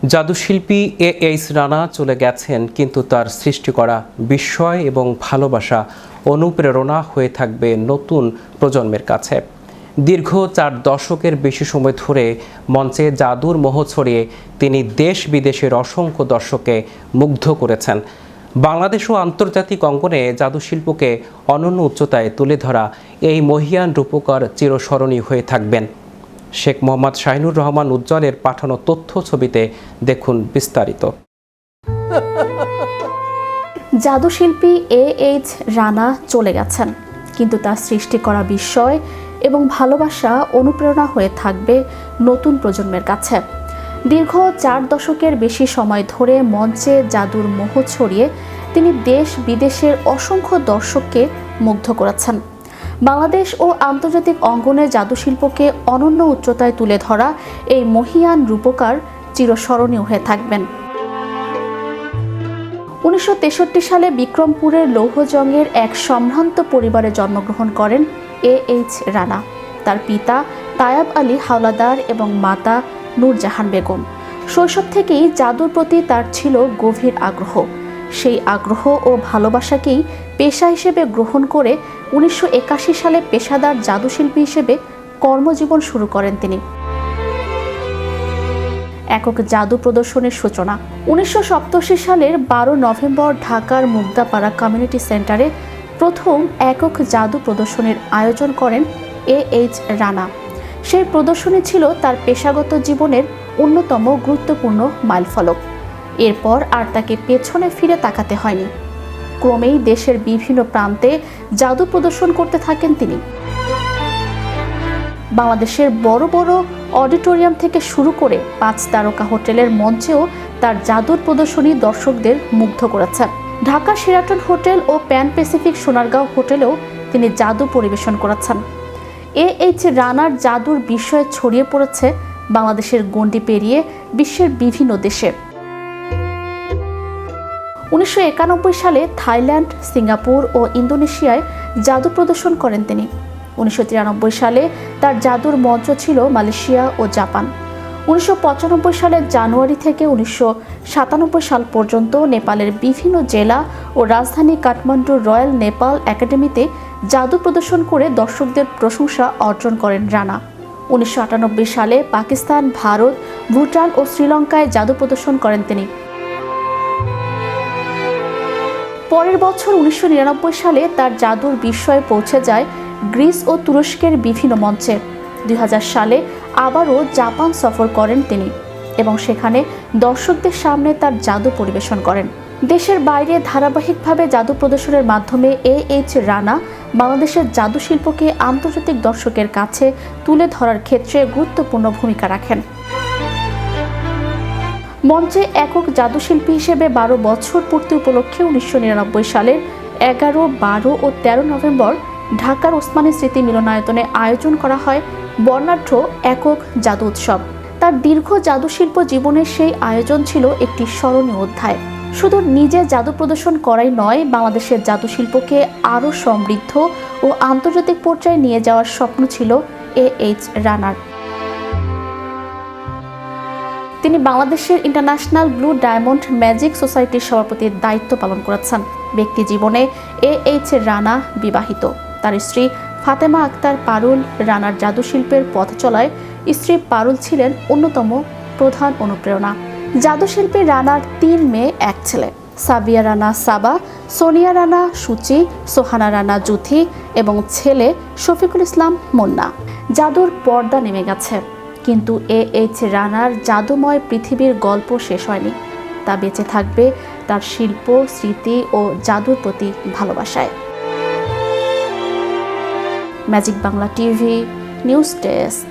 জাদুশিল্পী H Rana চলে গেছেন, কিন্তু তার সৃষ্টি করা বিস্ময় এবং ভালোবাসা অনুপ্রেরণা হয়ে থাকবে নতুন প্রজন্মের কাছে। দীর্ঘ 4 দশকের বেশি সময় ধরে মঞ্চে জাদুর মোহ ছড়িয়ে তিনি দেশ বিদেশের অসংখ্য দর্শককে মুগ্ধ করেছেন। বাংলাদেশ ও আন্তর্জাতিক অঙ্গনে জাদুশিল্পকে অনন্য উচ্চতায় তুলে ধরা এই মহিয়ান রূপকার চিরস্মরণীয় হয়ে থাকবেন। শেখ মোহাম্মদ শাহিনুর রহমান উজ্জ্বলের পাঠানো তথ্য ছবিতে দেখুন বিস্তারিত। জাদুশিল্পী এইচ রানা চলে গেছেন, কিন্তু তার সৃষ্টি করা বিস্ময় এবং ভালোবাসা অনুপ্রেরণা হয়ে থাকবে নতুন প্রজন্মের কাছে। দীর্ঘ 4 দশকের বেশি সময় ধরে মঞ্চে জাদুর মোহ ছড়িয়ে তিনি দেশ বিদেশের অসংখ্য দর্শককে মুগ্ধ করেছেন। বাংলাদেশ ও আন্তর্জাতিক অঙ্গনে জাদুশিল্পকে অনন্য উচ্চতায় তুলে ধরা এই মহিয়ান রূপকার চিরস্মরণীয় হয়ে থাকবেন। 1963 সালে বিক্রমপুরের লৌহজংয়ের এক সম্ভ্রান্ত পরিবারে জন্মগ্রহণ করেন এইচ রানা। তার পিতা তায়াব আলী হাওলাদার এবং মাতা নূরজাহান বেগম। শৈশব থেকেই জাদুর প্রতি তার ছিল গভীর আগ্রহ। সেই আগ্রহ ও ভালোবাসাকেই পেশা হিসেবে গ্রহণ করে 1981 সালে পেশাদার জাদুশিল্পী হিসেবে কর্মজীবন শুরু করেন তিনি। একক জাদু প্রদর্শনের সূচনা 1987 সালের 12 নভেম্বর ঢাকার মুগদাপাড়া কমিউনিটি সেন্টারে প্রথম একক জাদু প্রদর্শনীর আয়োজন করেন এইচ রানা। সেই প্রদর্শনী ছিল তার পেশাগত জীবনের অন্যতম গুরুত্বপূর্ণ মাইলফলক। এরপর আর তাকে পেছনে ফিরে তাকাতে হয়নি। ক্রমেই দেশের বিভিন্ন প্রান্তে জাদু প্রদর্শন করতে থাকেন তিনি। বাংলাদেশের বড় বড় অডিটোরিয়াম থেকে শুরু করে 5 তারকা হোটেলের মঞ্চেও তার জাদুর প্রদর্শনী দর্শকদের মুগ্ধ করেছে। ঢাকা শেরাটন হোটেল ও প্যান প্যাসিফিক সোনারগাঁও হোটেলেও তিনি জাদু পরিবেশন করেছেন। এইচ রানার জাদুর বিস্ময় ছড়িয়ে পড়েছে বাংলাদেশের গণ্ডি পেরিয়ে বিশ্বের বিভিন্ন দেশে। 1991 সালে থাইল্যান্ড, সিঙ্গাপুর ও ইন্দোনেশিয়ায় জাদু প্রদর্শন করেন তিনি। 1993 সালে তার জাদুর মঞ্চ ছিল মালয়েশিয়া ও জাপান। 1995 সালের জানুয়ারি থেকে 1997 সাল পর্যন্ত নেপালের বিভিন্ন জেলা ও রাজধানী কাঠমান্ডুর রয়্যাল নেপাল একাডেমিতে জাদু প্রদর্শন করে দর্শকদের প্রশংসা অর্জন করেন রানা। 1998 সালে পাকিস্তান, ভারত, ভুটান ও শ্রীলঙ্কায় জাদু প্রদর্শন করেন তিনি। পরের বছর 1999 সালে তার জাদুর বিস্ময়ে পৌঁছে যায় গ্রিস ও তুরস্কের বিভিন্ন মঞ্চে। 2000 সালে আবারও জাপান সফর করেন তিনি এবং সেখানে দর্শকদের সামনে তার জাদু পরিবেশন করেন। দেশের বাইরে ধারাবাহিকভাবে জাদু প্রদর্শনের মাধ্যমে এইচ রানা বাংলাদেশের জাদু শিল্পকে আন্তর্জাতিক দর্শকের কাছে তুলে ধরার ক্ষেত্রে গুরুত্বপূর্ণ ভূমিকা রাখেন। মঞ্চে একক জাদুশিল্পী হিসেবে 12 বছর পূর্তি উপলক্ষে 1999 সালের 11, 12 ও 13 নভেম্বর ঢাকার ওসমানী স্মৃতি মিলনায়তনে আয়োজন করা হয় বর্ণাঢ্য একক জাদু উৎসব। তার দীর্ঘ জাদুশিল্প জীবনের সেই আয়োজন ছিল একটি স্মরণীয় অধ্যায়। শুধু নিজে জাদু প্রদর্শন করাই নয়, বাংলাদেশের জাদুশিল্পকে আরও সমৃদ্ধ ও আন্তর্জাতিক পর্যায়ে নিয়ে যাওয়ার স্বপ্ন ছিল এইচ রানার। তিনি বাংলাদেশের ইন্টারন্যাশনাল ব্লু ডায়মন্ড ম্যাজিক সোসাইটির সভাপতির দায়িত্ব পালন করেছেন। ব্যক্তি জীবনে এইচ রানা বিবাহিত। তার স্ত্রী ফাতেমা আক্তার পারুল। রানার জাদুশিল্পের পথ চলায় স্ত্রী পারুল ছিলেন অন্যতম প্রধান অনুপ্রেরণা। জাদুশিল্পী রানার 3 মেয়ে, 1 ছেলে। সাবিয়া রানা সাবা, সোনিয়া রানা সুচি, সোহানা রানা জুথি এবং ছেলে শফিকুল ইসলাম মুন্না। জাদুর পর্দা নেমে গেছে, কিন্তু এইচ রানার জাদুময় পৃথিবীর গল্প শেষ হয়নি। তা বেঁচে থাকবে তার শিল্প, স্মৃতি ও জাদুর প্রতি ভালোবাসায়। Magic Bangla TV news desk.